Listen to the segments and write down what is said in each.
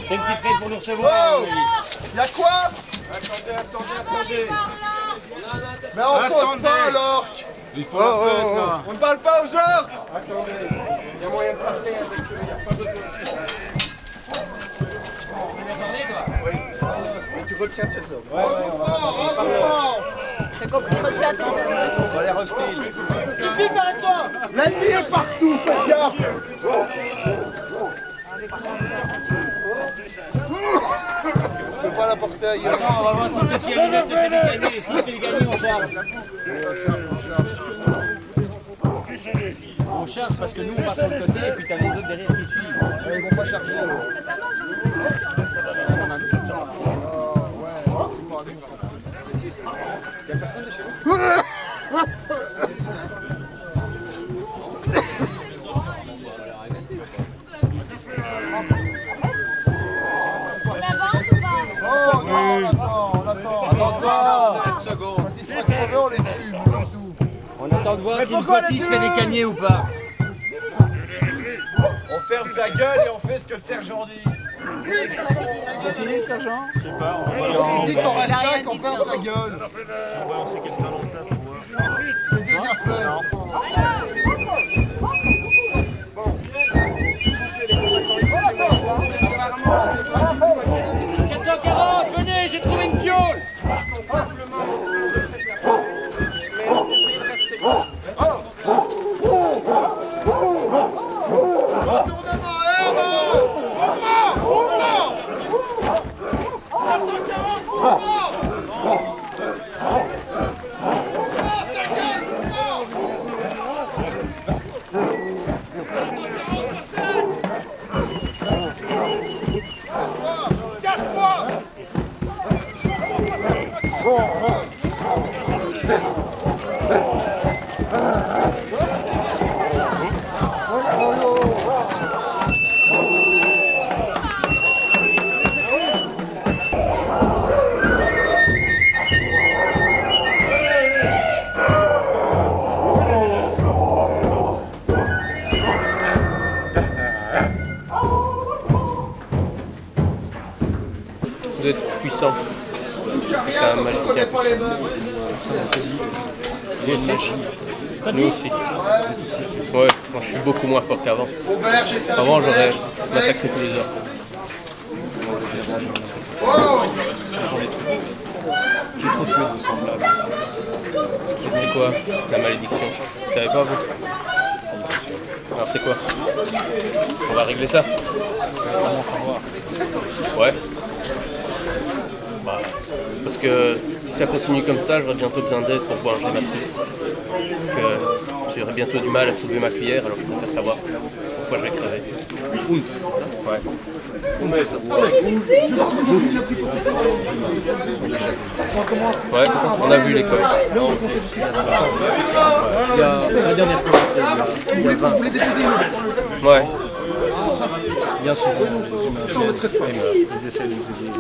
C'est une petite fête pour nous recevoir. Oh, y'a quoi? Attendez. Mais on cause pas alors. Il faut la fête là. On ne parle pas aux orques. Attendez. Il y a moyen de passer avec eux, il n'y a pas de Oui. Mais tu retiens tes hommes. Regroupement. T'as compris, retiens tes deux. On va les hostiles. Vite, arrête-toi. L'ennemi est partout, faites gaffe. Je peux pas la porter ailleurs. On va voir si le petit Alinette se fait gagner. Si tu gagner, on charge. On charge parce que nous on passe sur le côté et puis t'as les autres derrière qui suivent. Ils vont pas charger. Attends quoi? On attend de voir si le petit se fait décagner ou pas. On ferme sa gueule et on fait ce que le sergent dit. Qu'est-ce qu'il dit, le sergent? Il dit qu'on reste là et qu'on ferme sa gueule. C'est déjà fait. « 440, venez, j'ai trouvé une piole !» Retournement, mouvement. 440, mouvement. Vous êtes puissant. C'est un magicien puissant. Nous aussi. Ouais, moi je suis beaucoup moins fort qu'avant. Avant j'aurais massacré tous les orques. J'ai trop tué de semblables. C'est quoi la malédiction? Vous savez pas vous? Alors c'est quoi? On va régler ça? Comment savoir? Ouais. Bah, parce que si ça continue comme ça, j'aurai bientôt besoin d'aide pour pouvoir manger ma soupe. Donc j'aurai bientôt du mal à soulever ma cuillère, alors je préfère savoir pourquoi je vais crever. C'est ça? Ouais. Ouais, on a vu l'école. Il y a la dernière fois, il y a 20. Ouais. Bien sûr, les humains très forts. Ils essaient de nous aider.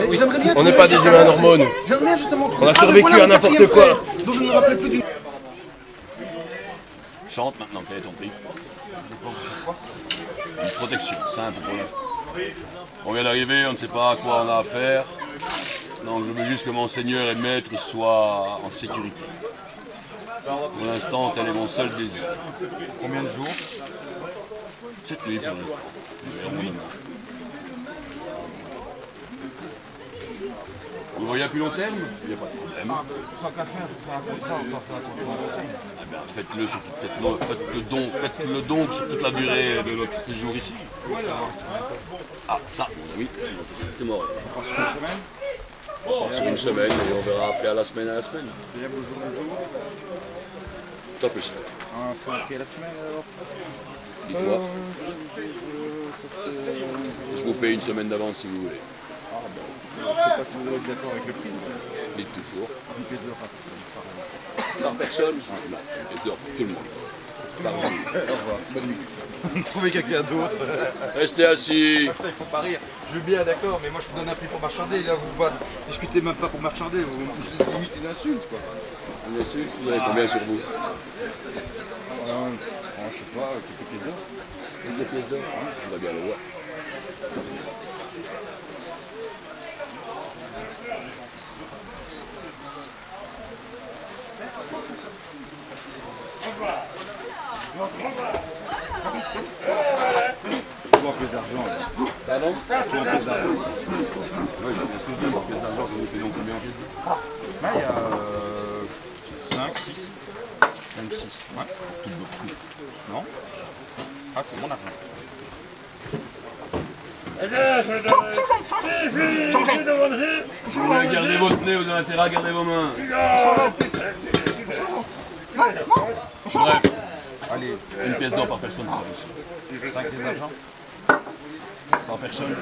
Mais j'aimerais bien On n'est pas des humains normaux, nous. J'aimerais bien justement. On a survécu à n'importe quoi. Donc je ne me rappelais plus du. Chante maintenant, quel est ton prix? Une protection, simple pour l'instant. On vient d'arriver, on ne sait pas à quoi on a affaire. Donc je veux juste que mon seigneur et maître soient en sécurité. Pour l'instant, tel est mon seul désir. Combien de jours? 7 nuits pour l'instant. Vous voyez à plus long terme? Il n'y a pas de problème. Pas qu'à faire, faire un contrat, on va faire un contrat long terme. Eh bien, faites-le donc sur toute la durée de notre séjour ici. Ah, ça, mon ami, ça c'est mort. Sur une semaine, et on verra après à la semaine. Déjà au jour le jour. Top le chef. On fait un prix à la semaine alors. Dites-moi, Ça fait... je vous paye une semaine d'avance si vous voulez. Je sais pas si vous êtes d'accord avec le prix. Dites toujours. Une pièce d'or par personne. Par personne, non, une pièce d'or pour tout le monde. Par jour. Au revoir, bonne nuit. Trouvez quelqu'un d'autre. Restez assis. Putain, il faut pas rire. Je veux bien, d'accord, mais moi je vous donne un prix pour marchander. Là, vous discutez même pas pour marchander. C'est limite une insulte, quoi. Une insulte, vous avez combien sur vous? Je sais pas, quelques pièces d'or. Quelques pièces d'or, on va bien le voir. En pièce d'argent. Pardon? En pièce d'argent. Oui, bien sûr, en pièce d'argent, ça nous fait donc combien en pièce d'argent? Là, il y a 5, 6. 5, 6. Ouais. Tout beaucoup. Non? Ah, c'est mon argent. Si vous voulez garder votre nez, vous avez intérêt à garder vos mains. Bref. Allez, Une pièce d'or par personne, c'est pas possible. 5 pièces d'argent. Par personne, vous êtes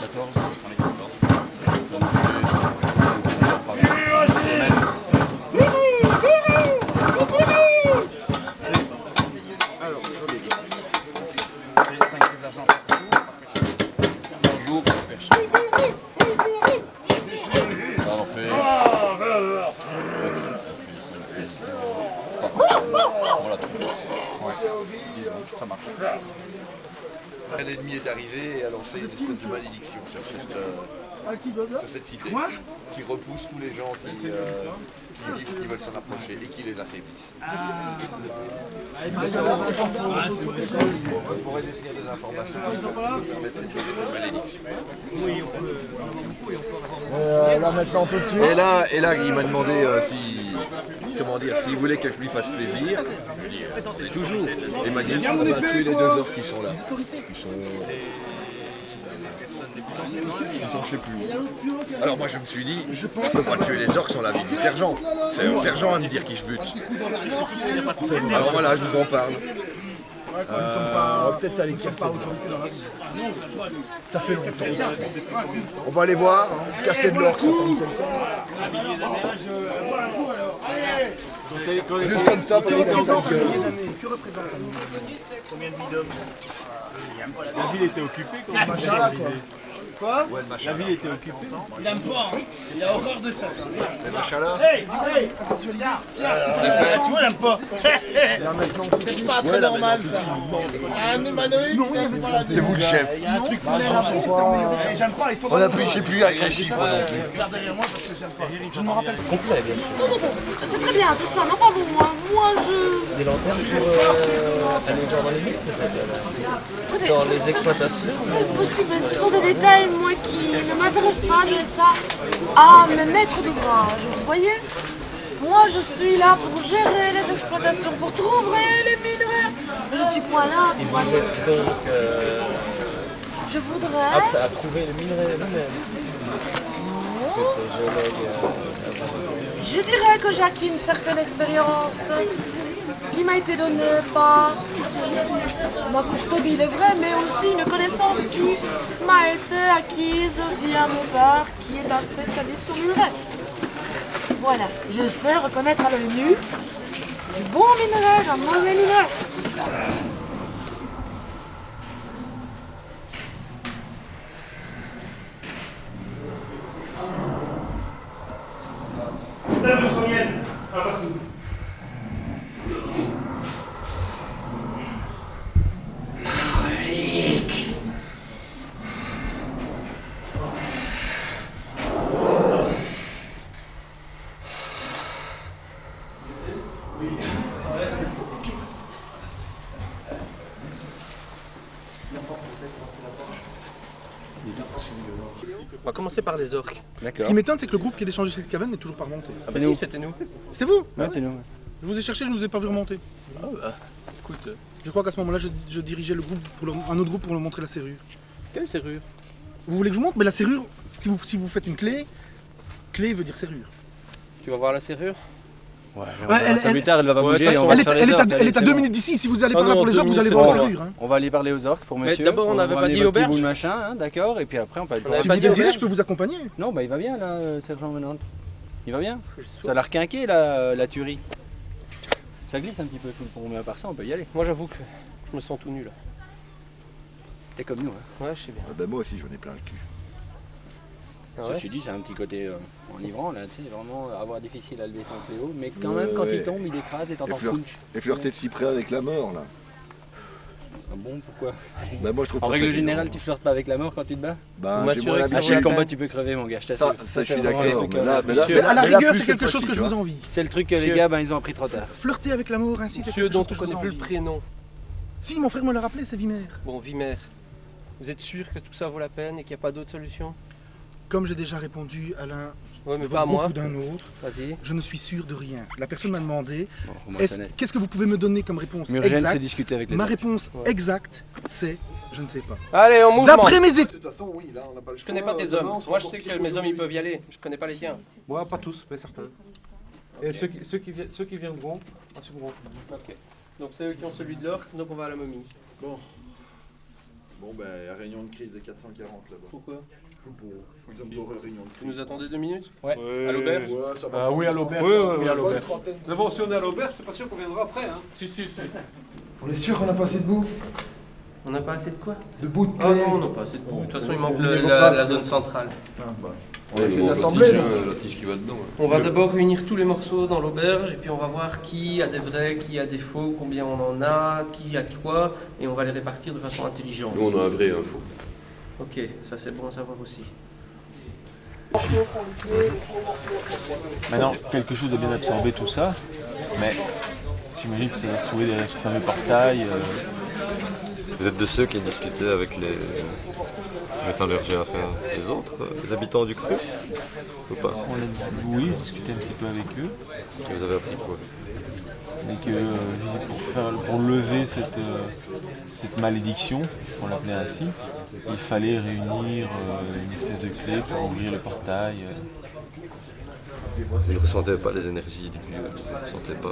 14, on est 14. Ça nous fait 5 pièces d'or par semaine. Alors, attendez. 5 pièces d'argent Par jour, par personne. Ça en fait 5 pièces d'or par personne. Voilà tout. ça marche. Un ennemi est arrivé et a lancé une espèce de malédiction sur cette cité, qui repousse tous les gens qui disent qu'ils veulent s'en approcher et qui les affaiblissent. Il faudrait détenir des informations qui permettent de tuer cette malédiction. Là maintenant tout de suite. Et là il m'a demandé s'il voulait que je lui fasse plaisir. Je dis toujours. Il m'a dit on va tuer les 2 orques qui sont là. Ils sont je sais plus où. Alors moi je me suis dit, je peux pas tuer les orques sans l'avis du sergent. C'est au sergent à me dire qui je bute. Alors voilà, je vous en parle. On va peut-être aller casser. Ça fait longtemps. On va aller voir, casser de l'orque, ça tombe juste comme ça, parce que ça gueule. Que représente La ville était occupée quand le machin est arrivé. Quoi? La ville était occupée. Il aime pas, hein. Il a horreur de ça. Les machins là. Hey, toi, il aime pas. C'est pas très normal ça. Un humanoïde, il aime pas la vie. C'est vous le chef. Il y a un truc j'aime pas, il faut. On appuie, je suis plus agressif. Regarde derrière moi parce que j'aime pas. Je me rappelle. Non, c'est très bien tout ça, mais enfin bon, moi je... Des lanternes pour aller voir dans les mix, Écoutez, dans les exploitations. c'est possible, ce sont des détails, moi, qui ne m'intéressent pas, j'ai ça à mes maîtres d'ouvrage, vous voyez? Moi, je suis là pour gérer les exploitations, pour trouver les minerais. Mais je ne suis point là Et pour vous êtes donc Je voudrais... apte à trouver le minerai vous-même. Vous êtes géologue. Je dirais que j'ai acquis une certaine expérience qui m'a été donnée par ma courte vie, il est vrai, mais aussi une connaissance qui m'a été acquise via mon père, qui est un spécialiste au minerai. Voilà, je sais reconnaître à l'œil nu du bon minerai d'un mauvais minerai. On va commencer par les orques. Ce qui m'étonne, c'est que le groupe qui est descendu cette caverne n'est toujours pas remonté. Ah bah si, c'était nous. C'était vous? Ouais, c'est nous. Je vous ai cherché, je ne vous ai pas vu remonter. Ah bah, écoute, Je crois qu'à ce moment-là, je dirigeais le groupe un autre groupe pour leur montrer la serrure. quelle serrure? Vous voulez que je vous montre? Mais la serrure, si vous faites une clé, clé veut dire serrure. Tu vas voir la serrure? Ouais, elle- plus tard, elle va pas Ouais, bouger. de toute On façon, va Elle est, faire les elle est à, orques, elle est à c'est 2 bon. minutes d'ici. Si vous allez Ah par là non, pour les 2 orques, vous allez minutes, voir la on va- serrure. Hein. On va aller parler aux orques pour monsieur. d'abord, on n'avait va pas amener dit votre petit auberge. bout de machin, hein, d'accord. Et puis après, on peut aller On avait Si pas vous dit désirez, auberge. je peux vous accompagner. Non, bah il va bien là, sergent Menant. Il va bien. Ça a l'air quinqué la tuerie. Ça glisse un petit peu tout le pont, mais à part ça, on peut y aller. Moi, j'avoue que je me sens tout nu là. T'es comme nous, hein. Ouais, je sais bien. Ben moi aussi j'en ai plein le cul. Ah ouais? Ceci dit, c'est un petit côté enivrant là, tu sais, vraiment avoir difficile à lever son fléau, mais quand même, quand il tombe, il écrase et t'entends Et fleur- crunch. Et flirter de cyprès avec la mort là. Ah bon, pourquoi? Bah moi je trouve En pas règle ça générale, tu flirtes pas avec la mort quand tu te bats? Bah, Vous j'ai m'assurez moins que À l'habitude. chaque la combat, peine. tu peux crever, mon gars, je t'assure. Ça, je suis c'est vraiment d'accord. un truc, Mais là, C'est à la mais là, rigueur, plus c'est quelque cette chose que fois-ci, je vous tu vois. envie. C'est le truc que les gars, ben, ils ont appris trop tard. Flirter avec la mort ainsi, c'est Monsieur quelque dont chose on que je vous connaît plus le envie. prénom. Si, mon frère me l'a rappelé, c'est Vimer. Bon, Vimer, vous êtes sûr que tout ça vaut la peine et qu'il n'y a pas d'autre solution? Comme j'ai déjà répondu à l'un Ouais, mais de pas à moi. beaucoup d'un autre, Vas-y. je ne suis sûr de rien. La personne m'a demandé, Bon, moi, ça n'est- qu'est-ce que vous pouvez me donner comme réponse Murgène, c'est exacte? discuter avec les Ma autres. réponse exacte, c'est je ne sais pas. Allez, on mouvement. D'après mes études, De toute façon, oui, là, on n'a pas le choix. Je connais pas tes Demain, hommes. on sera Moi, je encore sais pire que mes hommes, ils qu'aujourd'hui. peuvent y aller. Je connais pas les tiens. Moi, pas tous, mais certains. Et ceux qui viendront, assumeront. Ok. Donc, c'est eux qui ont celui de l'orque, donc on va à la momie. Bon, ben, réunion de crise des 440 là-bas. Pourquoi? Je sais pas. Ils ont besoin de réunion de Vous crise. nous attendez 2 minutes? Ouais. À l'auberge? Ouais, ça va Ah prendre oui, à une l'auberge. trentaine. Oui, à l'auberge. Une trentaine. Mais bon, si on est à l'auberge, c'est pas sûr qu'on viendra après. Hein. Si. on est sûr qu'on n'a pas assez de bouffe? On n'a pas assez de quoi? De bout de Ah thé. non, on n'a pas assez de bouffe. De toute façon, il manque on est la zone centrale. On va essayer de l'assembler. là. La tige qui va dedans. On va d'abord réunir tous les morceaux dans l'auberge et puis on va voir qui a des vrais, qui a des faux, combien on en a, qui a quoi, et on va les répartir de façon intelligente. Nous, on a un vrai info. Ok, ça c'est bon à savoir aussi. Maintenant, quelque chose de bien absorber tout ça, mais j'imagine que ça va se trouver derrière ce fameux portail. Vous êtes de ceux qui discutaient avec les métallurgiens, enfin, les autres, les habitants du cru ou pas? Oui, discuter un petit peu avec eux. Et vous avez appris quoi? Et que pour lever cette malédiction, on l'appelait ainsi, il fallait réunir une espèce de clé pour ouvrir le portail. Vous ne ressentez pas les énergies du lieu, vous ne ressentez pas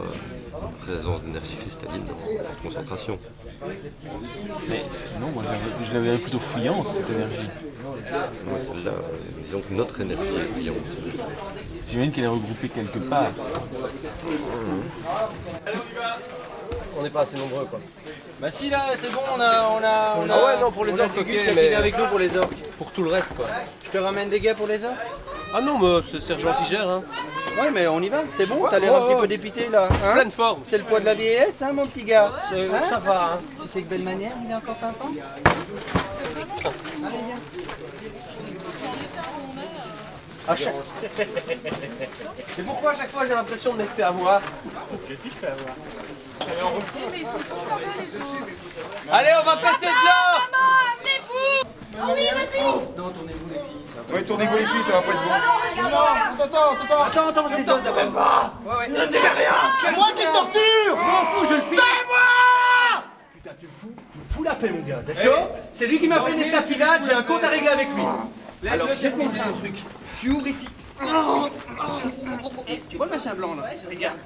la présence d'énergie cristalline en forte concentration. Mais non, moi je l'avais plutôt fouillante cette énergie. Moi, celle-là, disons que notre énergie est fouillante. J'imagine qu'elle est regroupée quelque part. On n'est pas assez nombreux quoi. Bah si là, c'est bon, on a Ah ouais, non, pour les orques, ok, mais avec nous pour les orques. pour tout le reste quoi. Je te ramène des gars pour les orques? Ah non, mais c'est Sergent qui gère, hein. Ouais, mais on y va, t'es bon? T'as l'air un petit peu dépité là, hein? Pleine forme. C'est le poids de la vieillesse, hein, mon petit gars? Ça va, hein. Tu sais que belle manière, il est encore pimpant? Et pourquoi à chaque fois j'ai l'impression de m'être fait avoir? Mais ils sont tous là-bas, les autres. Allez, on va péter de l'or! Amenez-vous! Oh oui, vas-y! Non, tournez-vous les filles. Ouais, tournez-vous les filles, ça va pas être bon. Attends, je les autres d'abord. C'est moi qui torture! Putain, tu me fous la paix, mon gars, d'accord? C'est lui qui m'a fait une estafilade, j'ai un compte à régler avec lui. Alors, j'ai compris un truc. Tu ouvres ici. Et tu vois le machin blanc là? Regarde.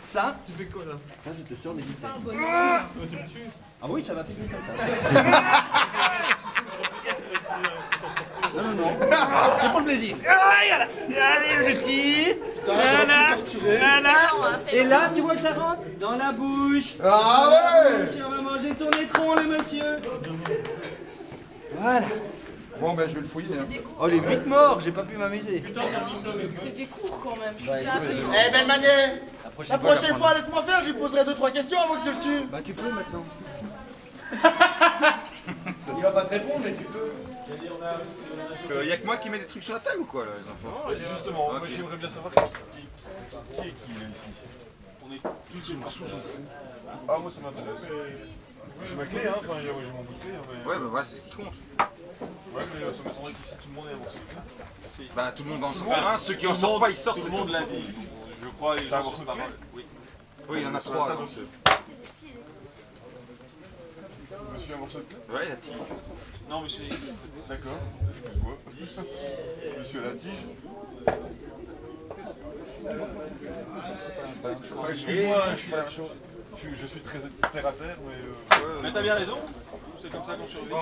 Ça, tu fais quoi là? Ça, je te sors des ficelles. Ah oui, ça va faire comme ça. Non. C'est pour le plaisir. Allez, je tire. Voilà. Et là, tu vois, ça rentre dans la bouche. Ah ouais! On va manger son étron, le monsieur. Voilà. Bon, ben, je vais le fouiller. Hein. Oh, il est vite mort, j'ai pas pu m'amuser. C'était court quand même. Eh, belle manière! La prochaine fois, laisse-moi faire, je lui poserai 2-3 questions avant que tu le tues. Bah, tu peux maintenant. Il va pas te répondre, mais tu peux. Y a que moi qui mets des trucs sur la table ou quoi là, les enfants? Justement, moi j'aimerais bien savoir qui est qui là ici. On est tous sous son fou. Ah moi ça m'intéresse. J'ai ma clé hein, enfin j'ai mon bout de clé. Hein, mais... Ouais bah voilà, c'est ce qui compte. Ouais mais ça m'étonnerait qu'ici tout le monde ait amorcé le clé. Bah tout le monde en sort un, ceux qui en sortent pas ils sortent. Tout le monde l'a dit. Je crois et les gens sont pas mal. Oui. Oui, il y en a 3. Monsieur un morceau de clé? Ouais, la tige. Non monsieur existe. D'accord, excuse-moi. Monsieur la tige. Excuse-moi, je suis très terre à terre, mais... Mais t'as bien raison, c'est comme ça qu'on survit.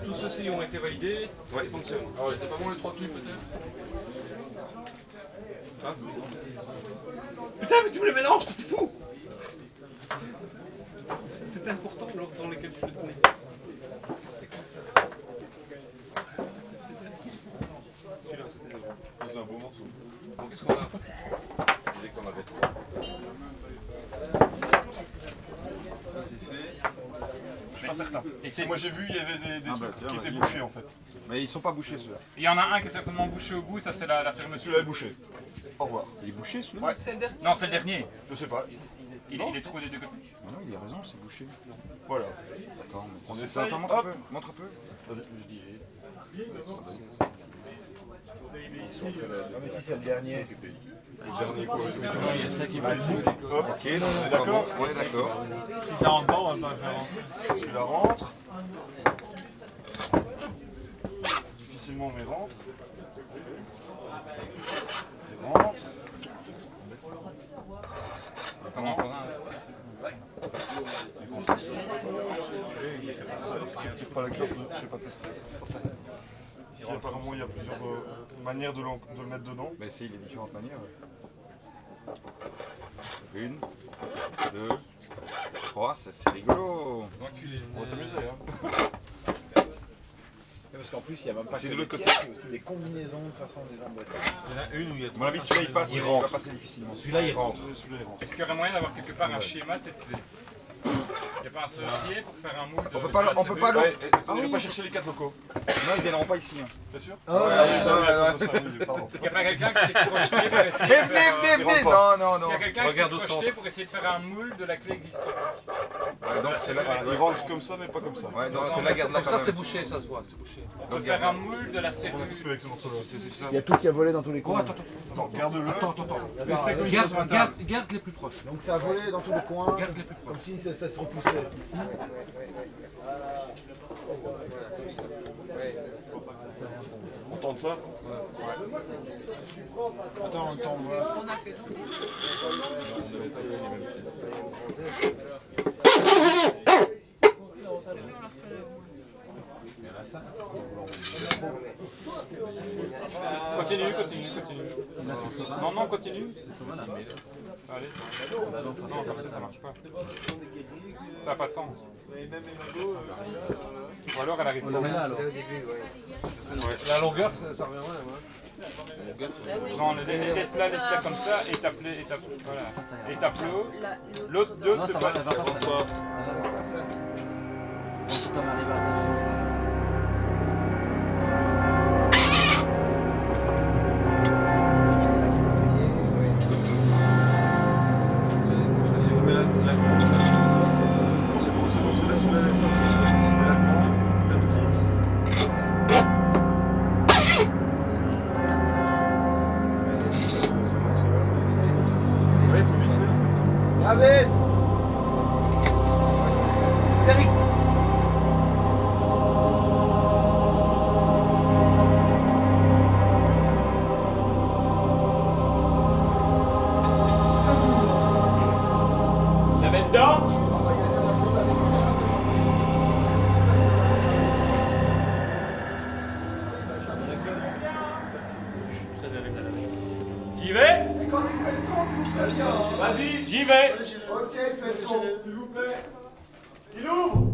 Tous ceux-ci ont été validés, ouais, ils fonctionnent. Ah ouais, c'était pas bon les 3 trucs peut-être? Hein? Putain, mais tu me les mélanges, t'es fou! C'était important l'ordre dans lequel je le donnais. Celui-là, c'était un beau morceau. Bon, qu'est-ce qu'on a? Je disais qu'on avait 3. Ça c'est fait. certain. Et c'est- Moi j'ai vu, il y avait des Ah bah, trucs tiens, qui étaient vas-y. bouchés en fait. Mais ils sont pas bouchés ceux-là. Il y en a un qui est certainement bouché au bout, ça c'est la fermeture. Celui-là est bouché. Au revoir. Il est bouché celui-là Ouais. Non, c'est le dernier. Je sais pas. Il est trouvé des deux côtés. Non, il a raison, c'est bouché. Voilà. D'accord, mais On c'est essaye. ça. Attends, montre un Hop. peu. Montre un peu. Vas-y, je dis. Ah, mais si c'est le dernier. Le dernier quoi. Il y a ça qui Bah, va le dessus. bout. Hop. Ok, donc on est d'accord. On est d'accord. Si ça rentre pas, on va pas faire rentrer. Celui-là rentre. Difficilement mais rentre. Il rentre. Si on tire pas la corde, je sais pas tester. Ici apparemment il y a plusieurs manières de le mettre dedans. Bah essaye les différentes manières. Ouais. 1, 2, 3, c'est rigolo. On va s'amuser hein. Parce qu'en plus, il n'y a même pas C'est que de des l'autre côté. pièces, il y a aussi des combinaisons de façon des emboîtages. Il y en a une où il y a À mon avis, celui-là il passe, mais il va passer difficilement. Celui-là, il rentre. Celui-là il rentre. Est-ce qu'il y aurait moyen d'avoir quelque part un schéma de cette clé? Il n'y a pas un serrurier pour faire un moule de... On peut pas le. Ouais, Ah on oui. va pas chercher les 4 locaux. Non, ils viendront pas ici. Hein. Bien sûr. Ah ouais, Pardon. Est-ce qu'il n'y a pas quelqu'un qui s'est projeté pour essayer de Venez, faire... venez, venez. Non, non, Est-ce non. qu'il y a quelqu'un qui s'est Regarde au projeté centre. pour essayer de faire un moule de la clé existante? Ouais, donc c'est là. Ils rentrent comme ça mais pas comme ça. Ouais, donc c'est là, garde là. Comme ça, c'est bouché, ça se voit, c'est bouché. On peut faire un moule de la serrure. Qu'est-ce que avec ce morceau-là? C'est ça. Il y a tout qui a volé dans tous les coins. Attends, garde-le. Attends. Laisse-les comme ça sur la table. Garde les plus proches. Donc ça a volé dans tous les coins, Garde les plus proches. comme si ça se repoussait ici. On tente ça. Attends, On a fait tomber. Continue. Non, continue. Allez. Non, comme ça marche pas. Ça n'a pas de sens. Ou alors elle arrive pas. La longueur, ça revient ouais. Non, laisse-la comme ça et tape-le. Voilà. Et tape-le. L'autre te Ça va pas, ça va. Il faut quand même arriver à attacher aussi. Vas-y, remets la grande. C'est bon, c'est là, tu mets la grande, la petite. Ouais, il faut visser. La baisse. C'est Rick. La mets dedans. J'y vais. Vas-y, j'y vais. Ok, faites le tour, s'il vous plaît. Il ouvre.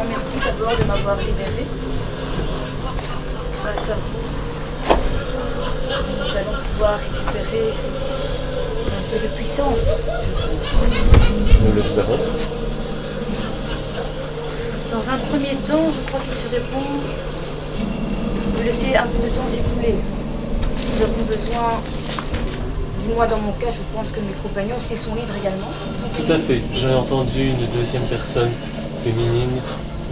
Merci d'abord de m'avoir libéré. Grâce à vous, nous allons pouvoir récupérer un peu de puissance. Nous l'espérons. Dans un premier temps, je crois qu'il serait bon de laisser un peu de temps s'écouler. Nous avons besoin, du moins dans mon cas, je pense que mes compagnons aussi sont libres également. Ils sont Tout à fait. J'ai entendu une deuxième personne féminine.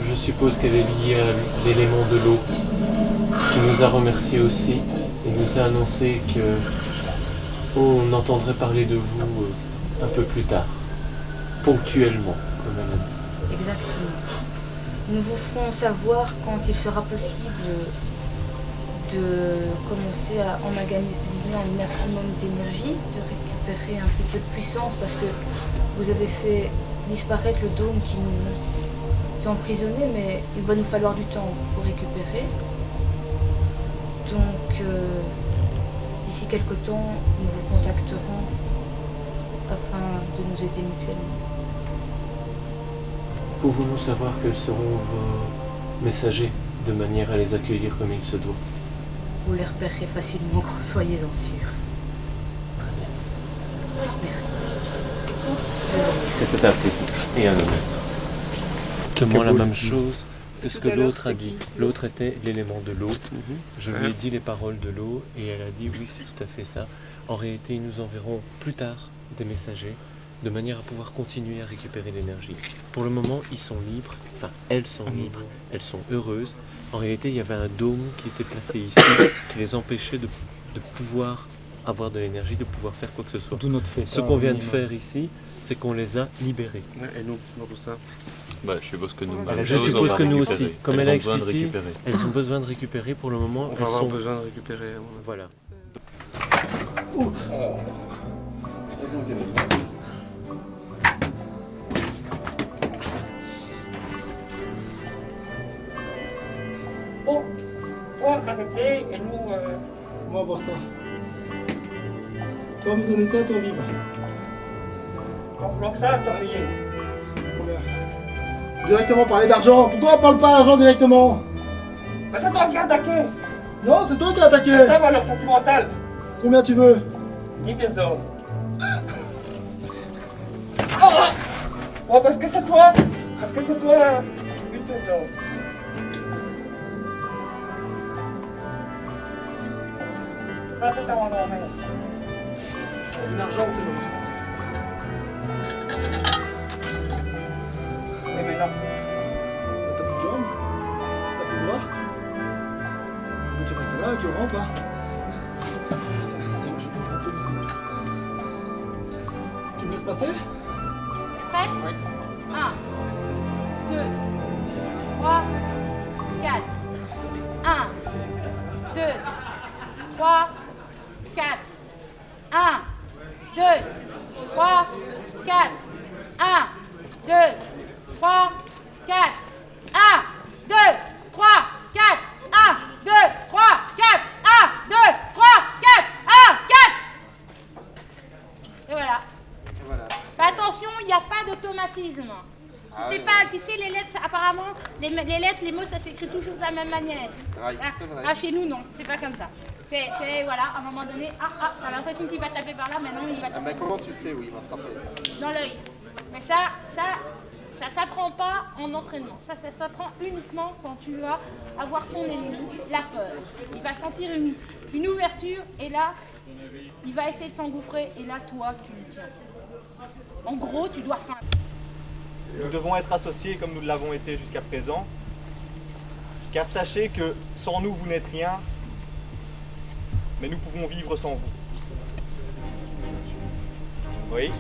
Je suppose qu'elle est liée à l'élément de l'eau, qui nous a remerciés aussi et nous a annoncé que on entendrait parler de vous un peu plus tard, ponctuellement, comme elle a dit. Exactement. Nous vous ferons savoir quand il sera possible de commencer à emmagasiner un maximum d'énergie, de récupérer un petit peu de puissance, parce que vous avez fait disparaître le dôme qui nous emprisonnait, mais il va nous falloir du temps pour récupérer. Donc, d'ici quelque temps, nous vous contacterons afin de nous aider mutuellement. Pouvons-nous savoir quels seront vos messagers, de manière à les accueillir comme il se doit? Vous les repérerez facilement, soyez-en sûrs. Merci. C'était un plaisir et un honneur. Exactement la même chose que ce que l'autre a dit. L'autre était l'élément de l'eau. Je lui ai dit les paroles de l'eau et elle a dit oui, c'est tout à fait ça. En réalité, nous enverrons plus tard des messagers de manière à pouvoir continuer à récupérer l'énergie. Pour le moment, ils sont libres, enfin elles sont libres, elles sont heureuses. En réalité, il y avait un dôme qui était placé ici qui les empêchait de pouvoir avoir de l'énergie, de pouvoir faire quoi que ce soit. D'où notre fait. Ce qu'on vient de faire ici, c'est qu'on les a libérés. Et nous, dans tout ça? Bah, je suppose que nous, je suppose que nous aussi, comme elle a expliqué, elles ont besoin de récupérer pour le moment. On va avoir besoin de récupérer. Voilà. Bon, toi, arrêtez et nous... On va voir ça. Toi me donner ça, toi vivre. On bloque ça, toi payer. Combien? Directement parler d'argent. Pourquoi on parle pas d'argent directement? Mais c'est toi qui as attaqué. Non, c'est toi qui as attaqué. Ça va, le sentimental. Combien tu veux? 10 pièces. Oh, parce que c'est toi. Parce que c'est toi. 8 pièces d'or. Ça, c'est ta maman. Une argent ou t'es mort? Mais maintenant. T'as plus de jambes? T'as plus de bras? Mais tu restes là et tu rentres pas. Tu me laisses passer? Prêt? Oui. 1, 2, 3, 4. 1, 2, 3, 4. 1, 2, 3, 4. 1, 2, 3, 4. 1, 2, 3, 4. 1, 2, 3, 4. 1, 2, 3, 4. 1, 4. Et voilà. Fais attention, il n'y a pas d'automatisme. Tu sais, les lettres, apparemment, les lettres, les mots, ça s'écrit toujours de la même manière. C'est vrai. Ah, chez nous, non, c'est pas comme ça. C'est voilà, à un moment donné, t'as l'impression qu'il va taper par là, mais non, il va taper. Mais comment tu sais où il va frapper? Dans l'œil. Mais ça s'apprend pas en entraînement. Ça s'apprend uniquement quand tu vas avoir ton ennemi, la peur. Il va sentir une ouverture et là, il va essayer de s'engouffrer et là, toi, tu lui tiens. En gros, tu dois feindre. Nous devons être associés comme nous l'avons été jusqu'à présent, car sachez que sans nous, vous n'êtes rien, mais nous pouvons vivre sans vous. Oui.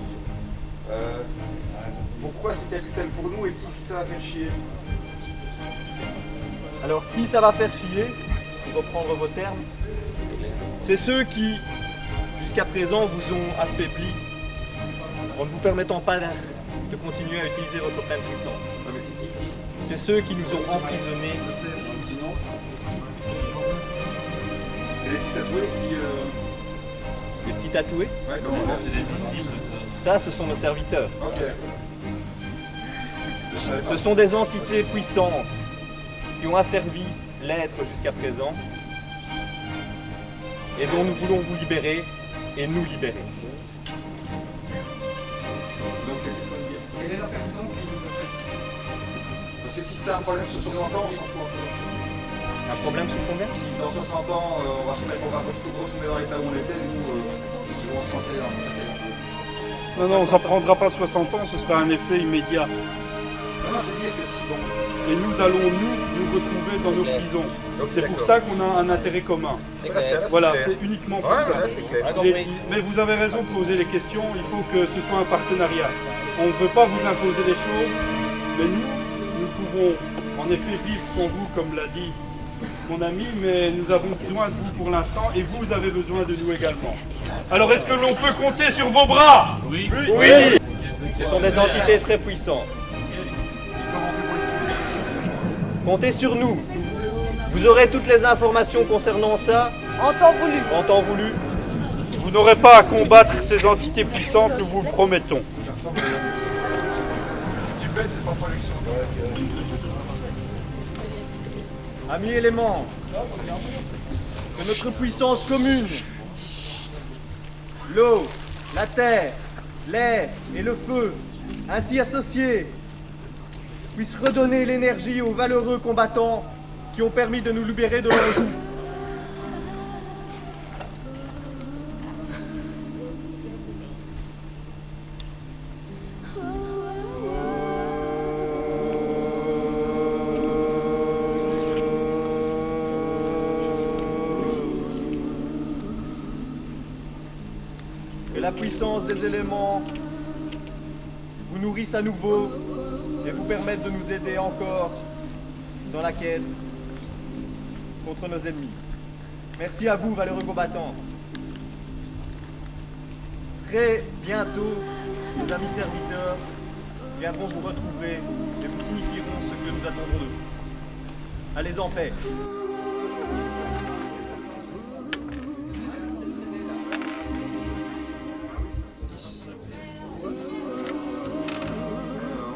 Pourquoi c'est capital pour nous et qui ça va faire chier? Alors, qui ça va faire chier, pour reprendre vos termes, c'est ceux qui, jusqu'à présent, vous ont affaibli en ne vous permettant pas de continuer à utiliser votre pleine puissance. C'est ceux qui nous ont emprisonnés. C'est les petits tatoués qui... Les petits tatoués? Ouais, comment? C'est des disciples, ça, ce sont nos serviteurs. Ok. Ce sont des entités puissantes qui ont asservi l'être jusqu'à présent et dont nous voulons vous libérer et nous libérer. Quelle est la personne qui nous a fait? Parce que si c'est un problème sur 60 ans, on s'en fout. Un problème sur combien? Si dans 60 ans, on va retomber dans l'état où on était, nous, on se sentait dans Non, ça ne prendra pas 60 ans, ce sera un effet immédiat. Non, je dis que si bon. et nous allons nous retrouver dans nos prisons. C'est pour ça qu'on a un intérêt commun. Voilà, c'est uniquement pour ça. Mais vous avez raison de poser les questions, il faut que ce soit un partenariat. On ne veut pas vous imposer des choses, mais nous pouvons en effet vivre sans vous, comme l'a dit mon ami, mais nous avons besoin de vous pour l'instant et vous avez besoin de nous également. Alors est-ce que l'on peut compter sur vos bras? Oui. Oui. Ce sont des entités très puissantes. Comptez sur nous. Vous aurez toutes les informations concernant ça. En temps voulu. En temps voulu. Vous n'aurez pas à combattre ces entités puissantes, nous vous le promettons. Amis éléments, que notre puissance commune, l'eau, la terre, l'air et le feu, ainsi associés, puissent redonner l'énergie aux valeureux combattants qui ont permis de nous libérer de leur coup. Que la puissance des éléments vous nourrisse à nouveau et vous permette de nous aider encore dans la quête contre nos ennemis. Merci à vous, valeureux combattants. Très bientôt, nos amis serviteurs viendront vous retrouver et vous signifieront ce que nous attendons d'eux. Allez en paix.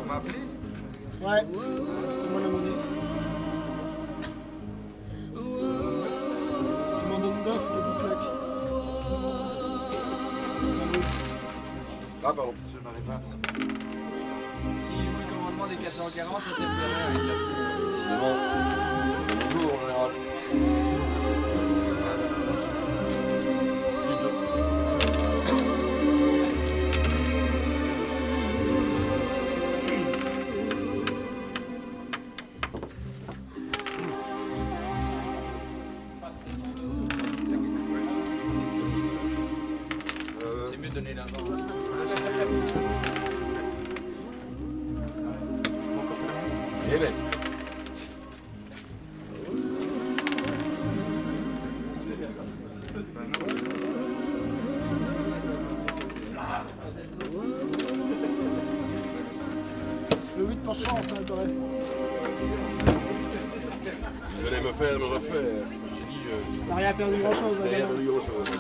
On m'a appelé? Ouais, c'est moi la monnaie. Tu m'en donnes 9 de bouclac. Ah pardon, je m'arrive pas. S'il joue le commandement des 440, ça sert plus à rien. C'est bon. Bonjour en général. C'est mieux de donner l'avant. Eh ben. Le 8 par chance, hein, il paraît. Vous allez me faire me refaire. J'ai dit. T'as rien perdu grand chose, Rien perdu grand chose.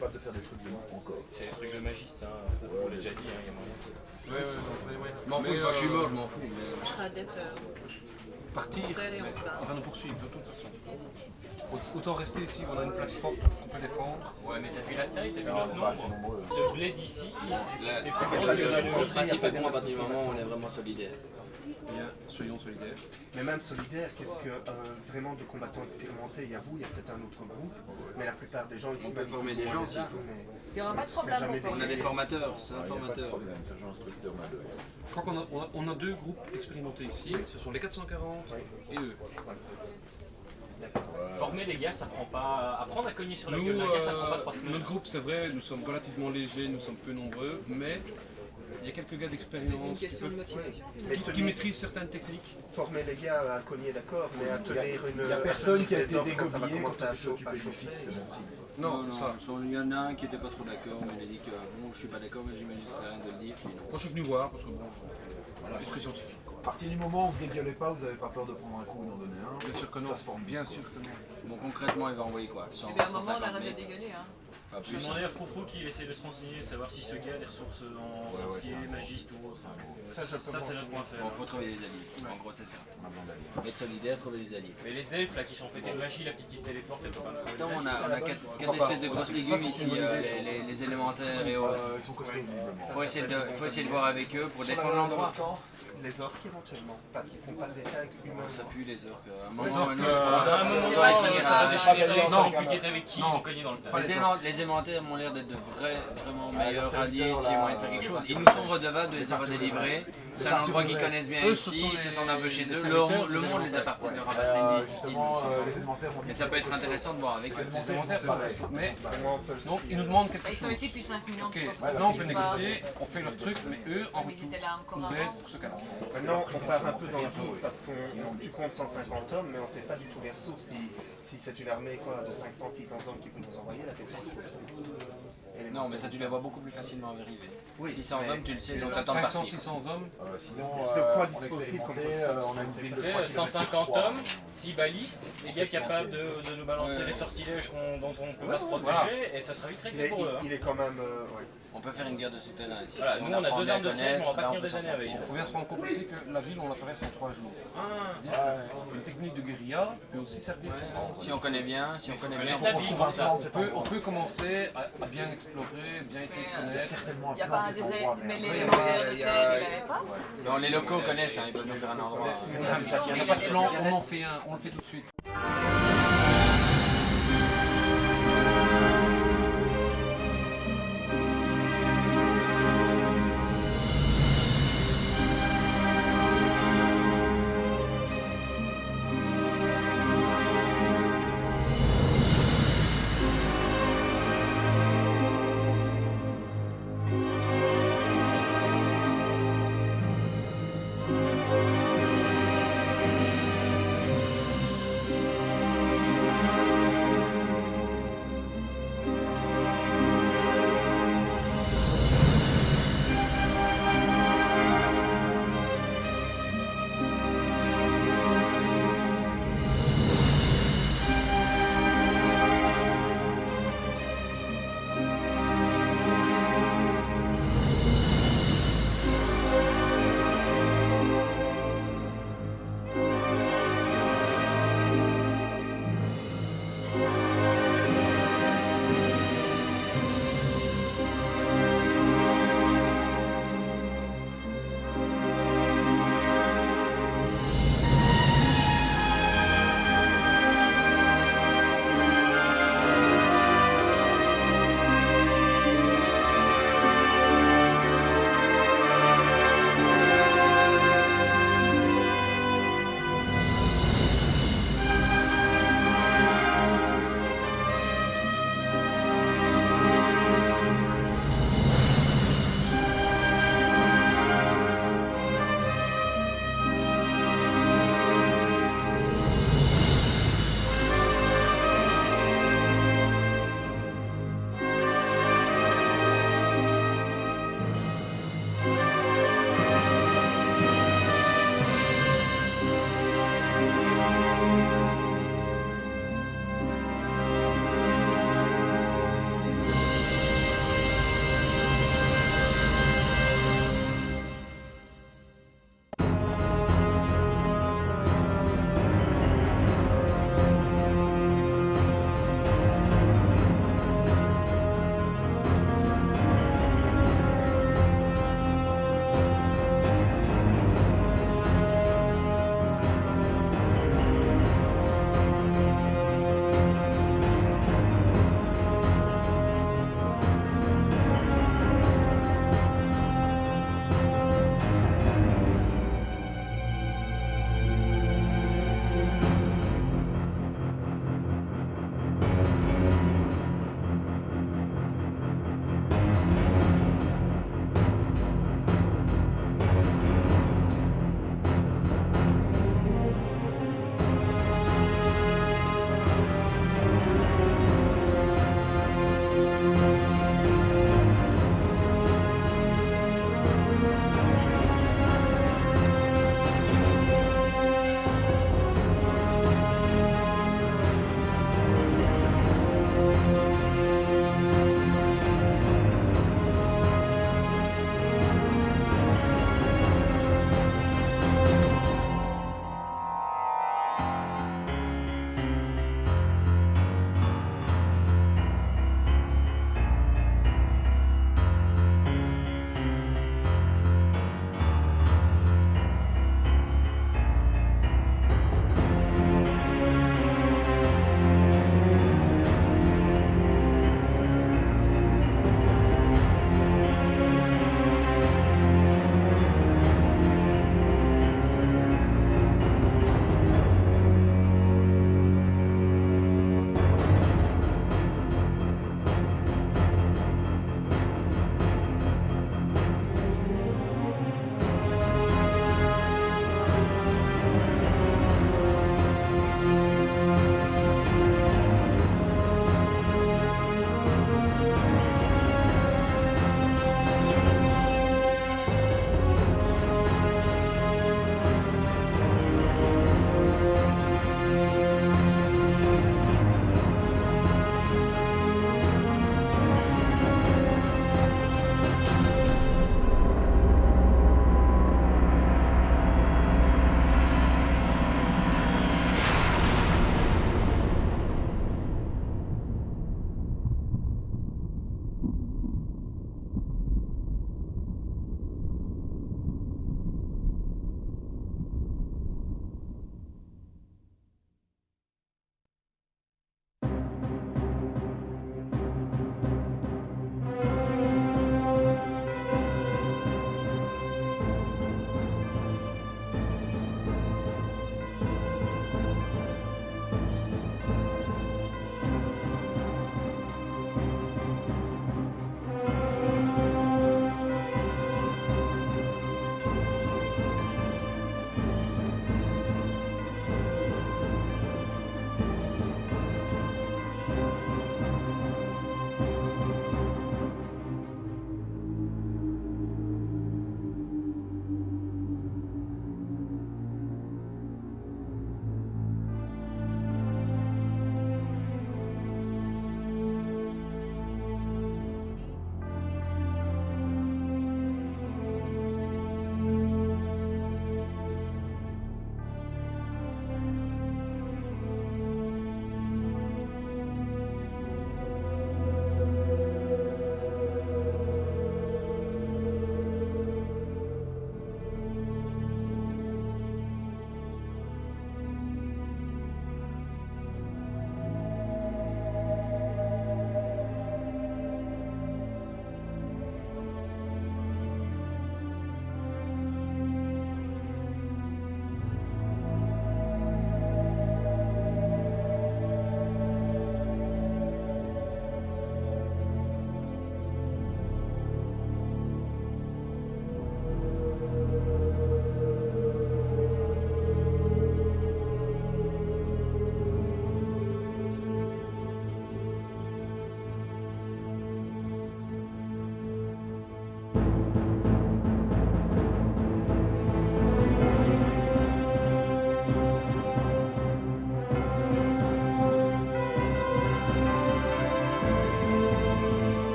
Pas de faire des trucs de encore. C'est des trucs de magiste, hein. On l'a déjà dit, il y a moyen. Je m'en fous, une fois que je suis mort, je m'en fous. Je serai adepte. Partir, Serré, mais on se barre. il va nous poursuivre de toute façon. Autant rester ici, on a une place forte qu'on peut défendre. Ouais, mais t'as vu la taille, t'as vu Non, notre on est nombre. pas assez nombreux. Ce blé d'ici, c'est plus Le fort que le principe est bon à partir du moment où on est vraiment solidaire. Bien, soyons solidaires. Mais même solidaire, qu'est-ce que vraiment de combattants expérimentés? Il y a vous, il y a peut-être un autre groupe, mais la plupart des gens ici On peut même former plus ou des moins gens les s'il armes, faut. mais- Il y aura pas de mais problème jamais pour On a des formateurs, c'est un formateur. Je crois qu'on a deux groupes expérimentés ici, ce sont les 440 et eux. Former les gars, ça prend pas. Apprendre à cogner sur la Nous, gueule d'un gars, ça prend pas 3 semaines. notre groupe, c'est vrai, nous sommes relativement légers, nous sommes peu nombreux, mais il y a quelques gars d'expérience qui maîtrisent certaines techniques. Former les gars à cogner, d'accord, mais à tenir une. Il y a personne qui a été ordres quand ça va dégobillé commencer quand à il s'est occupé du chauffer. fils, c'est bon signe. Non, c'est ça. Il y en a un qui était pas trop d'accord, mais il a dit que bon, je suis pas d'accord, mais j'imagine que ça sert à rien de le dire. Puis non. Moi je suis venu voir parce que bon, voilà, esprit scientifique. À partir du moment où vous ne dégueulez pas, vous n'avez pas peur de prendre un coup ou d'en donner un. Bien sûr que non. Ça se forme Bien sûr que non. Bon, concrètement, il va envoyer quoi 100, Et bien à un moment, on 150 arrête de mètres. dégueuler. Hein. Pas Je plus. vais demander à Froufrou qu'il essaie de se renseigner, savoir si ce gars a des ressources en sorcier, magiste ou autre. Ça, c'est notre point faible. Il faut trouver des alliés. En gros, c'est ça. Être solidaire, trouver des alliés. Mais les elfes là qui sont pétés de magie, la petite qui se téléporte, elle peut pas me trouver. Attends, on a 4 espèces de grosses légumes ici, les élémentaires et autres. Faut essayer de voir avec eux pour défendre l'endroit. Les orques éventuellement, parce qu'ils font pas le détail humain. Ça pue les orques. À un moment donné, il faudra déchirer ça ensemble, qui est avec qui, ils vont cogner dans le tas. Les élémentaires m'ont l'air d'être de vraiment meilleurs alliés s'il y a moyen de faire quelque chose. Ils nous sont redevables de les avoir délivrés. C'est un endroit qu'ils connaissent bien ici, ils se sentent un peu chez eux. Le monde les appartient, leur appartient. Mais ça peut être intéressant de voir avec eux. Les élémentaires, ça reste tout. Mais donc ils nous demandent quelque chose. Ils sont ici depuis 5 millions de fois. Maintenant on peut négocier, on fait leur truc, mais eux en retour nous aident pour ce cas-là. Maintenant, on part un peu dans le vide parce que tu comptes 150 hommes, mais on ne sait pas du tout les ressources. Si c'est une armée quoi, de 500, 600 hommes qui peut nous envoyer, la question se pose. Non, mais ça tu les vois beaucoup plus facilement arriver. Oui, 600 hommes, tu le sais, donc 500, 600 hommes, sinon de quoi dispose-t-il comme on a une ville de 150 hommes, 6 balistes, des gars capables de nous balancer les sortilèges dont on ne peut pas se protéger, et ça sera vite réglé pour eux. Il est quand même... On peut faire une guerre de souterrain ici. Voilà, nous on a 2 armes de siège, mais on va pas tenir des années avec. Il faut bien se rendre compte aussi que la ville on la traverse en 3 jours. C'est-à-dire qu'une technique de guérilla peut aussi servir. Si on connaît bien, on peut commencer à bien explorer, bien essayer de connaître. Il n'y a pas mais l'élémentaire de terre, il n'avait pas. Non, les locaux connaissent, ils peuvent nous faire un endroit. Il n'y a pas de plan, on en fait un, on le fait tout de suite.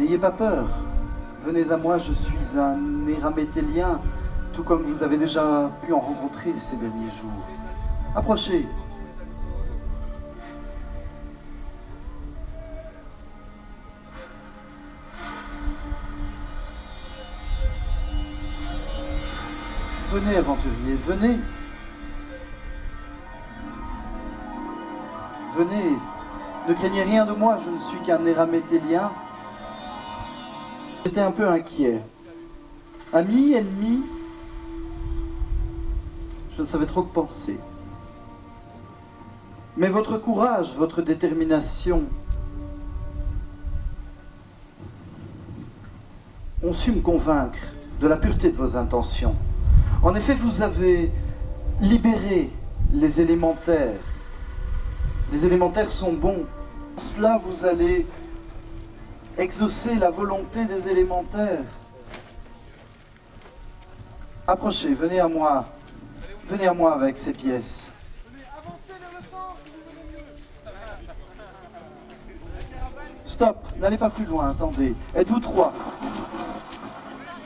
N'ayez pas peur. Venez à moi, je suis un Éramétélien, tout comme vous avez déjà pu en rencontrer ces derniers jours. Approchez. Venez, aventurier, venez. Venez, ne craignez rien de moi, je ne suis qu'un Éramétélien. J'étais un peu inquiet. Ami, ennemi, je ne savais trop que penser. Mais votre courage, votre détermination ont su me convaincre de la pureté de vos intentions. En effet, vous avez libéré les élémentaires. Les élémentaires sont bons. Pour cela, vous allez exaucer la volonté des élémentaires. Approchez, venez à moi. Venez à moi avec ces pièces. Stop, n'allez pas plus loin, attendez. Êtes-vous 3?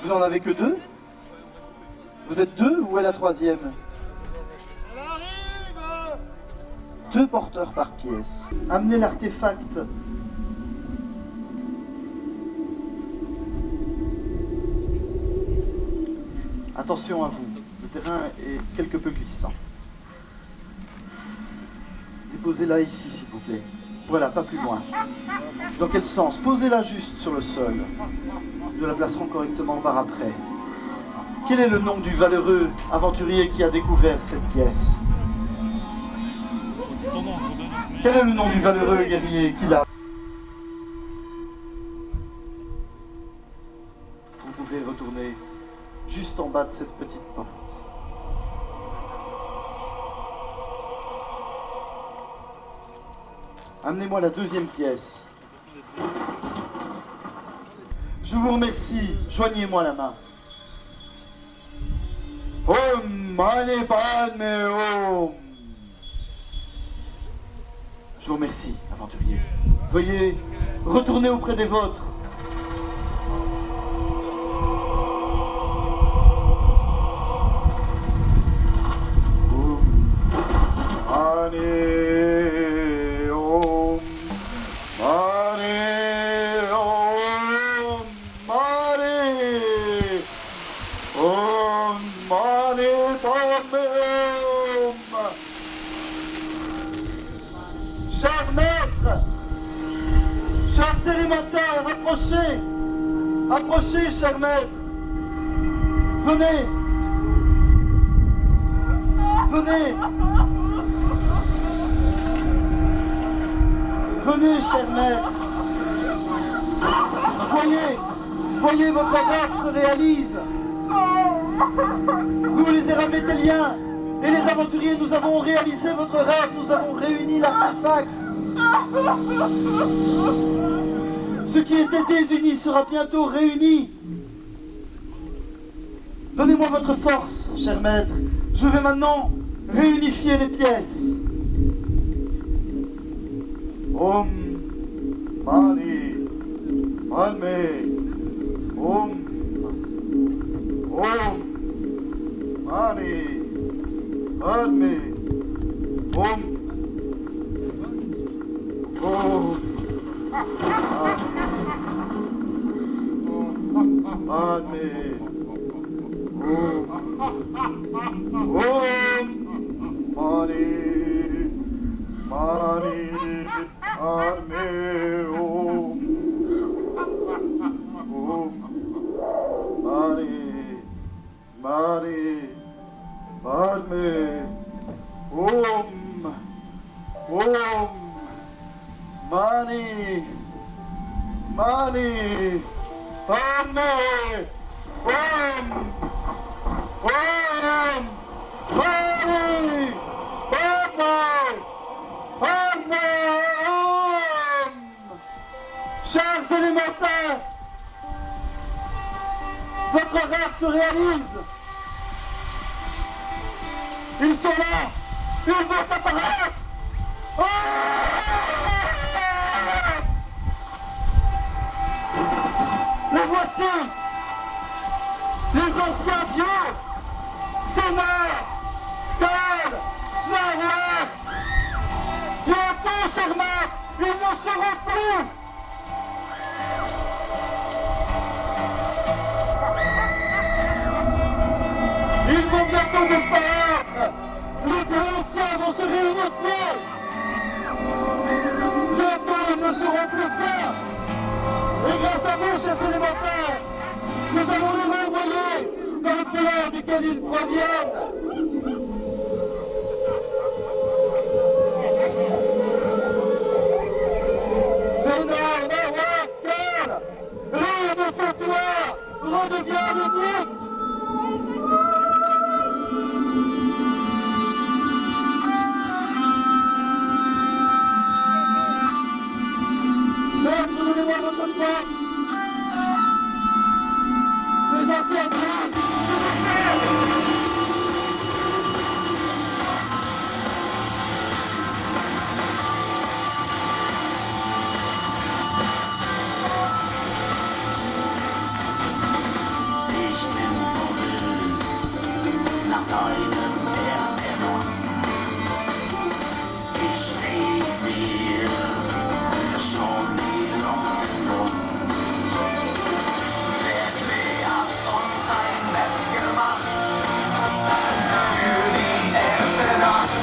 Vous n'en avez que 2? Vous êtes 2? Où est la 3e? 2 porteurs par pièce. Amenez l'artefact. Attention à vous, le terrain est quelque peu glissant. Déposez-la ici, s'il vous plaît. Voilà, pas plus loin. Dans quel sens? Posez-la juste sur le sol. Nous la placerons correctement par après. Quel est le nom du valeureux aventurier qui a découvert cette pièce? Quel est le nom du valeureux guerrier qui l'a? Vous pouvez retourner juste en bas de cette petite porte. Amenez-moi la 2e pièce. Je vous remercie. Joignez-moi la main. Mani Padme Om. Je vous remercie, aventurier. Veuillez retourner auprès des vôtres. Approchez! Approchez, cher maître! Venez! Venez! Venez, cher maître! Voyez, votre rêve se réalise! Nous, les Éramétéliens et les aventuriers, nous avons réalisé votre rêve, nous avons réuni l'artefact! Ce qui était désuni sera bientôt réuni. Donnez-moi votre force, cher maître. Je vais maintenant réunifier les pièces. Om Mani Padme Om Mani Padme Om Chers élémentaires, votre rêve se réalise. Ils sont là. Ils vont apparaître. Oh! aussi les anciens dieux, Sénat, Baal, Marouet. Bientôt, Cermak, ils ne seront plus. Ils vont bientôt disparaître. Les dieux anciens vont se réunifier. Bientôt, ils ne seront plus qu'un. Et grâce à vous, chers élémentaires, nous allons les renvoyer dans le pays duquel ils proviennent. Sénat, Marouet, Baal, rire de fautoir, redevient le mythe. Donnez-moi votre force. Les anciens dieux, Ich bin so wild nach deinem Erdämmern. Ich steh dir schon die Lunge im Mund. Der Klee hat uns ein Netz gemacht für die erste Nacht.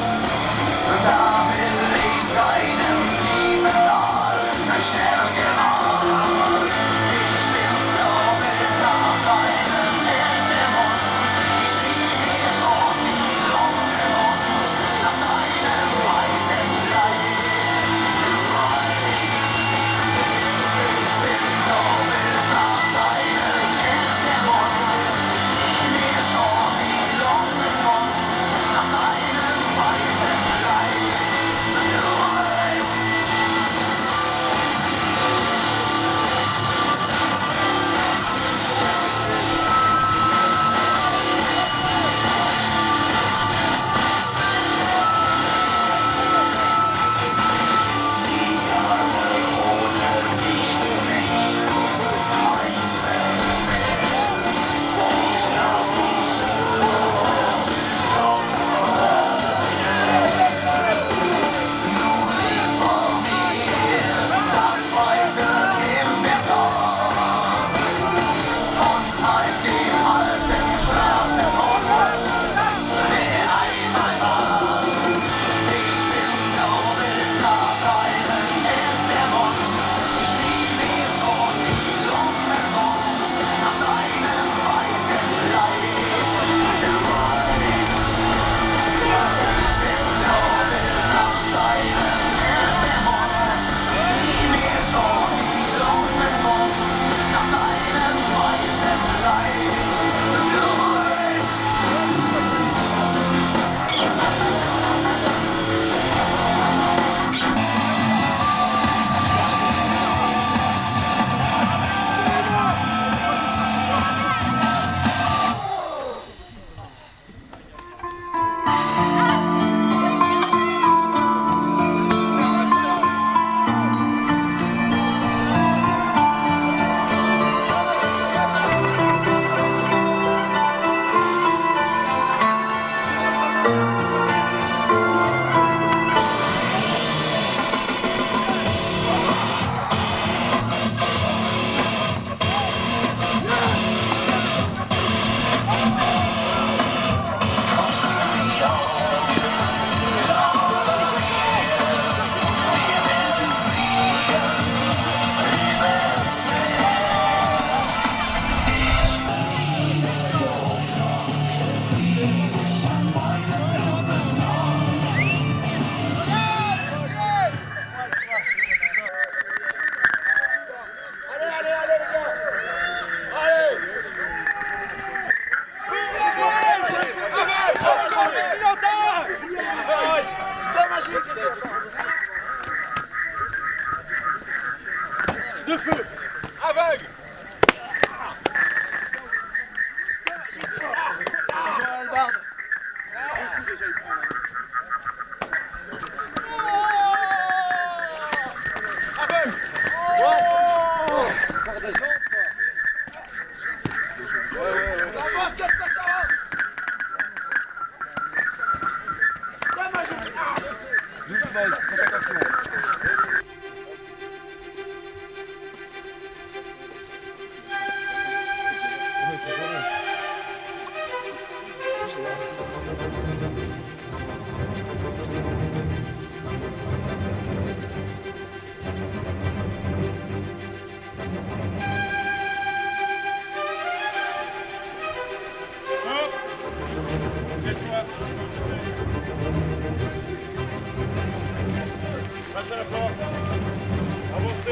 Da will ich seinem tiefen Tal ein Stern gemalt. Ich bin so wild nach deinem Erdämmern. Ich schrieb mir schon die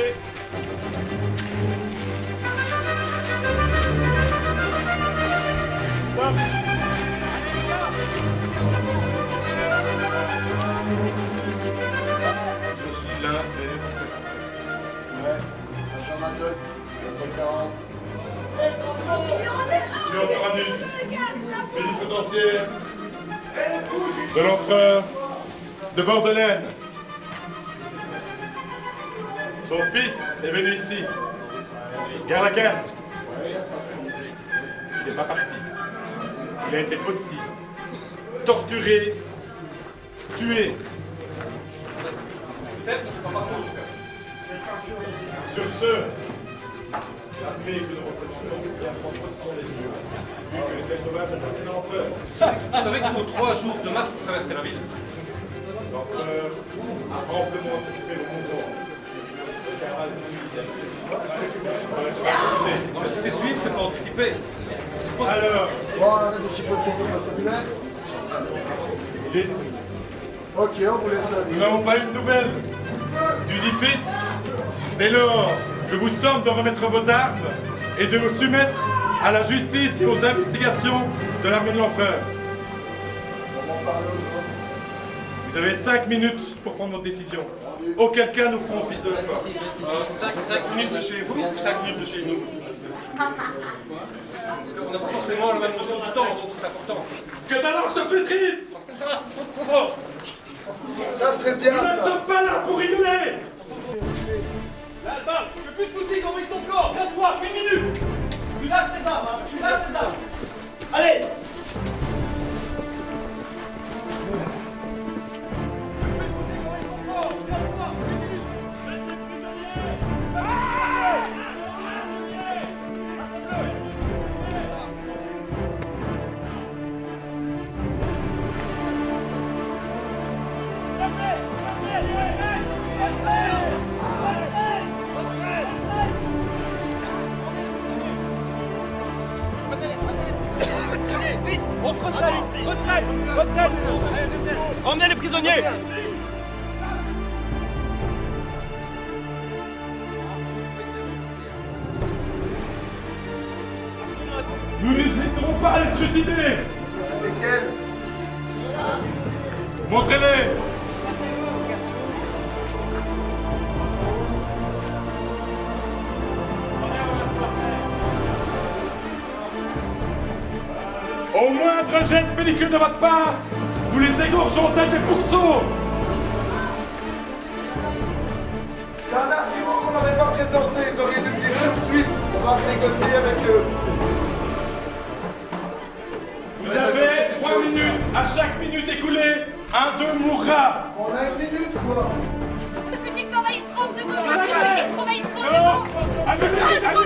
Allez. Stop. Je suis l'un des représentants. Ouais, Jean Madoc, 440. Leontranus, plénipotentiaire de l'empereur de Bordelaine. Son fils est venu ici. Garlacan. Il n'est pas parti. Il a été aussi torturé, tué. Sur ce, la paix que nous représentons, bien François, ce sont les jours. Vu que les terres sauvages appartiennent à l'empereur. Vous savez qu'il faut 3 jours de marche pour traverser la ville. L'empereur a amplement anticipé le mouvement. Le camarade Non mais si c'est suivre, c'est pas anticiper. Alors, Bon, arrête de chipoter sur votre vocabulaire. il est... Ok, on vous laisse la Nous vie. n'avons pas eu de nouvelles du dit fils. Dès lors, je vous somme de remettre vos armes et de vous soumettre à la justice et aux investigations de l'armée de l'empereur. Vous avez 5 minutes pour prendre votre décision. Auquel cas, nous ferons office de la force. 5 minutes de chez vous ou 5 minutes de chez nous? Parce qu'on n'a pas forcément la même notion du temps, donc c'est important. Que ta langue se flétrisse! Ça serait bien, Nous ne ça. sommes pas là pour rigoler! Là, bam, je peux plus te dire comment ton corps. Viens-toi, 1 minute. Tu lâches tes armes, hein. Tu lâches tes armes. Allez. Vite! On se retraite! Retraite! Retraite! Emmenez les prisonniers! Nous n'hésiterons pas à les trucider! Lesquels? Montrez-les! Au moindre geste belliqueux de votre part, nous les égorgeons tels des pourceaux! C'est un argument qu'on n'avait pas présenté. Ils auraient dû le dire tout de suite. On va négocier avec eux. Vous avez 3 minutes. À chaque minute écoulée, un d'eux mourra. On a 1 minute, quoi. Ce petit travail 30 secondes. Ce petit travail 30 secondes.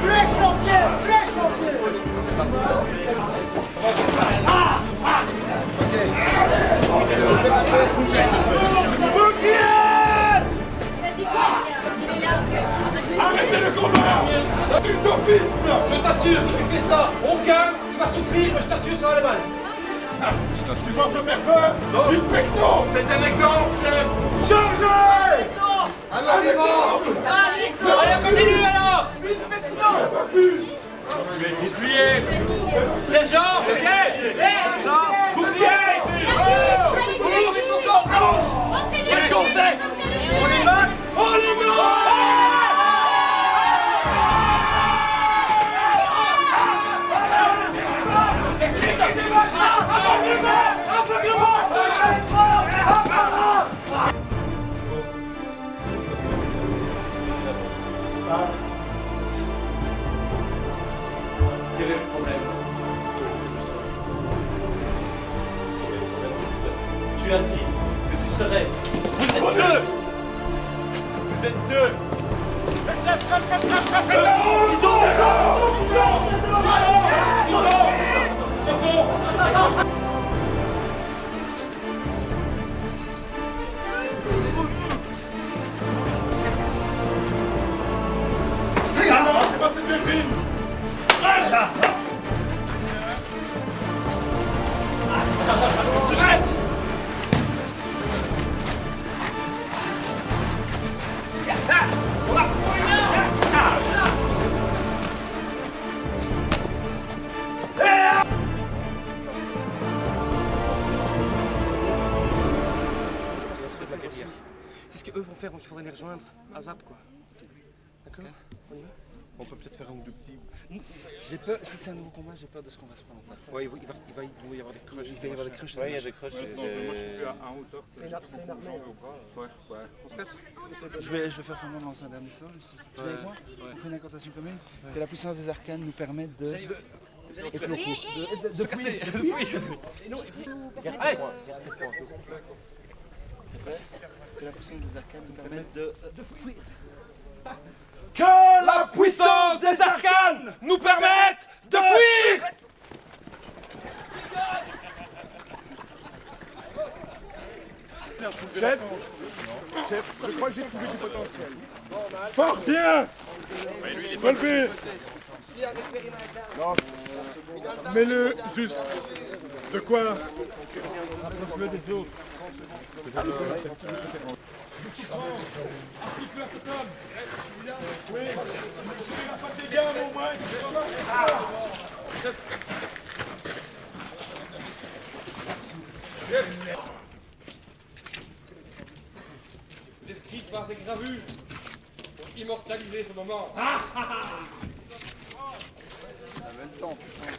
Flèche lancière! Flèche lancière! Arrêtez le combat! Tu d'office! Je t'assure, si tu fais ça, on gagne, tu vas souffrir, je t'assure, ça va aller mal. Tu penses me faire peur? Une pecto! Faites un exemple, chef! Chargez! Allez, Allez, on continue alors! Tu es situé! Sergent! Ok! Sergent! Bouclier! Ours! Ours! Qu'est-ce qu'on fait? On les bat? On les bat! tu as dit que tu serais. Vous êtes deux. Vous êtes deux. C'est ce qu'eux vont faire, donc il faudrait les rejoindre à Zap, quoi. D'accord? On y va? On peut peut-être faire un ou deux petits. J'ai peur, si c'est un nouveau combat, j'ai peur de ce qu'on va se prendre en face. Ouais, il va y avoir des crushs. Il va y avoir des crushs. Ouais, il y a des crushs. Moi je suis plus à 1 hauteur. C'est une armée. Ouais. On se casse. Je vais faire semblant de lancer un dernier sort. Tu es avec moi? On fait une incantation commune. Que la puissance des arcanes nous permette de... De casser. Que la puissance des arcanes nous permette de fuir. Que la puissance des arcanes nous permette de fuir. Chef, je crois que j'ai trouvé du potentiel. Fort bien. Relevé. Non. Mets-le juste. De quoi? Rapproche-le des autres. Applique-le à cet homme. Oui, je vais pas tes gammes au moins. L'esprit par des gravures pour immortaliser ce moment. avait le temps, putain.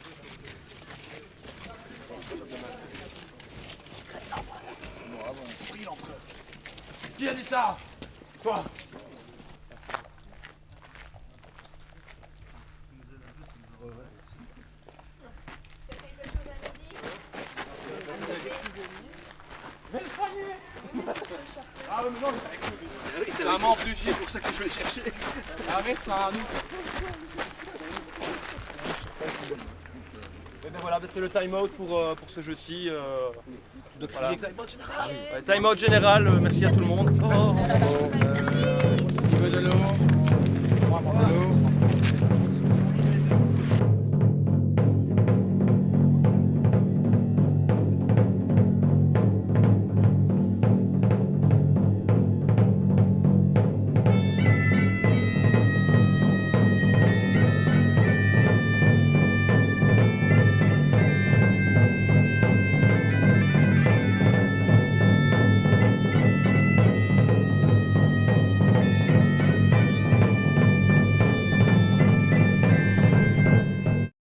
Oui, l'empereur. Qui a dit ça? Toi. Ah mais non, c'est un membre du J, c'est pour ça que je vais le chercher. Arrête, ça à nous. Et ben voilà, c'est le time-out pour ce jeu-ci. Voilà. Time-out général. Ouais, time-out général, merci à tout le monde. Tu veux de l'eau?